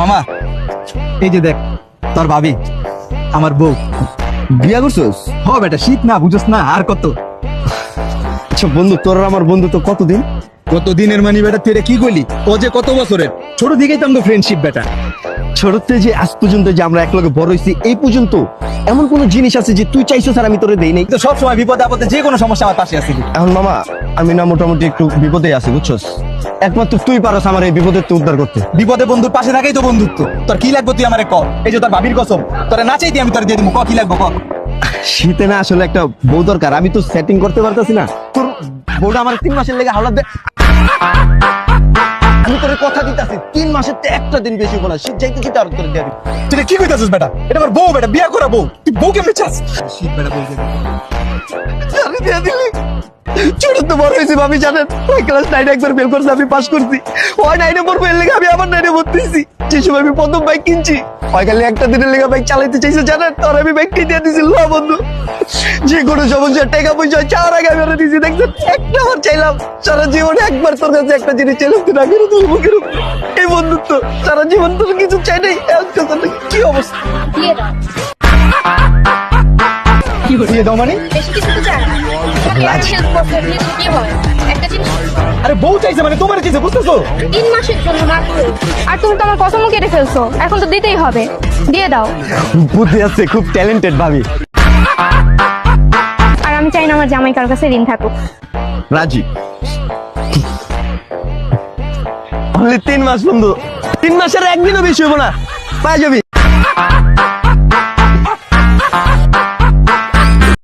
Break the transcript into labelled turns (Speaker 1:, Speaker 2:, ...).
Speaker 1: মামা এই যে দেখ তোর ভাবি আমার বউ।
Speaker 2: বিয়া করছস?
Speaker 1: হ বেটা, শীত না বুঝছ না আর কত।
Speaker 2: আচ্ছা বন্ধু, তোর আর আমার বন্ধু তো কতদিন?
Speaker 1: কত দিনের মানি বেটা, তুই এটা কি কইলি? ও যে কত বছরের, ছোট দিকেই তো আমাদের ফ্রেন্ডশিপ বেটা।
Speaker 2: ছোটতে যে আজ পর্যন্ত যে আমরা একলগে বড় হইছি, এই পর্যন্ত এমন কোন জিনিস আছে যে তুই চাইছস আর আমি তোরে দেই নাই?
Speaker 1: তো সব সময় বিপদে আপদে যে কোনো সমস্যা আমার পাশে আছিলি।
Speaker 2: এখন মামা আমি না মোটামুটি একটু বিপদে আছি বুঝছস, একমাত্র তুই পারস আমার এই বিপদের তো উদ্ধার করতে।
Speaker 1: বিপদে বন্ধুর পাশে থাকাই তো বন্ধুত্ব। তোর কি লাগবে তুই আমারে ক। এই যে তোর ভাবির কসম, তোরে না চাইতে আমি তোর দিয়ে দিব। ক কি লাগবে ক।
Speaker 2: শীতে না আসলে একটা বউ দরকার, আমি তো সেটিং করতে পারতাছি না। তোর বউটা আমার 3 মাসের লেগে হাওলাত দে। আমি তোর কথা দিতাছি 3 মাসের তে একটা দিন বেশি হবো না, শীত যাইতে যেতে আর তোর দিয়ে দিবি।
Speaker 1: তুই এটা কি কইতাছিস বেটা? এটা আমার বউ বেটা, বিয়া করা বউ। তুই বউ কেমনে চাস? শীত বেটা বউ দেবে।
Speaker 2: জানি দিয়ে দিলি। ছোট তো বড় হয়েছি ভাবি জানেন, ওই ক্লাস 9 একবার ফেল করছে, আমি পাস করছি। ওই 9 পর ফেল লেগে আমি আবার 9 ভর্তিছি। যে সময় আমি প্রথম বাইক কিনছি, ওই খালি একটা দিনের লেগে বাইক চালাইতে চাইছে জানেন, তোর আমি বাইক কিনে দিয়েছি। লো বন্ধু, যে কোনো সমস্যা টাকা পয়সা চাওয়ার আগে আমি ওরা দিয়েছি। দেখছেন একটা বার চাইলাম, সারা জীবনে একবার তোর কাছে একটা জিনিস চাইলাম, তুই না করে তোর মুখের উপর। এই বন্ধুত্ব সারা জীবন তোর কিছু চাই নাই। কি অবস্থা?
Speaker 3: দিয়ে দাও।
Speaker 1: দিয়ে দাও মানে?
Speaker 3: বেশি কিছু তো চাই না। তোমাকে এত হেল্প করতে দিয়ে তুমি কি হয়? একটা জিনিস
Speaker 1: আরে বউ চাইছে মানে তোমার চাইছে, বুঝতেছো?
Speaker 3: 3 মাসের জন্য মাত্র। আর তুমি তো আমার কসমও কেটে ফেলছো, এখন তো দিতেই হবে। দিয়ে দাও।
Speaker 2: বুদ্ধি আছে, খুব ট্যালেন্টেড ভাবি।
Speaker 3: আর আমি চাই না আমার জামাই কার কাছে ঋণ থাকুক।
Speaker 2: রাজি। অনলি 3 মাস বন্ধু, 3 মাসের একদিনও বেশি হবো না, পাই যাবি।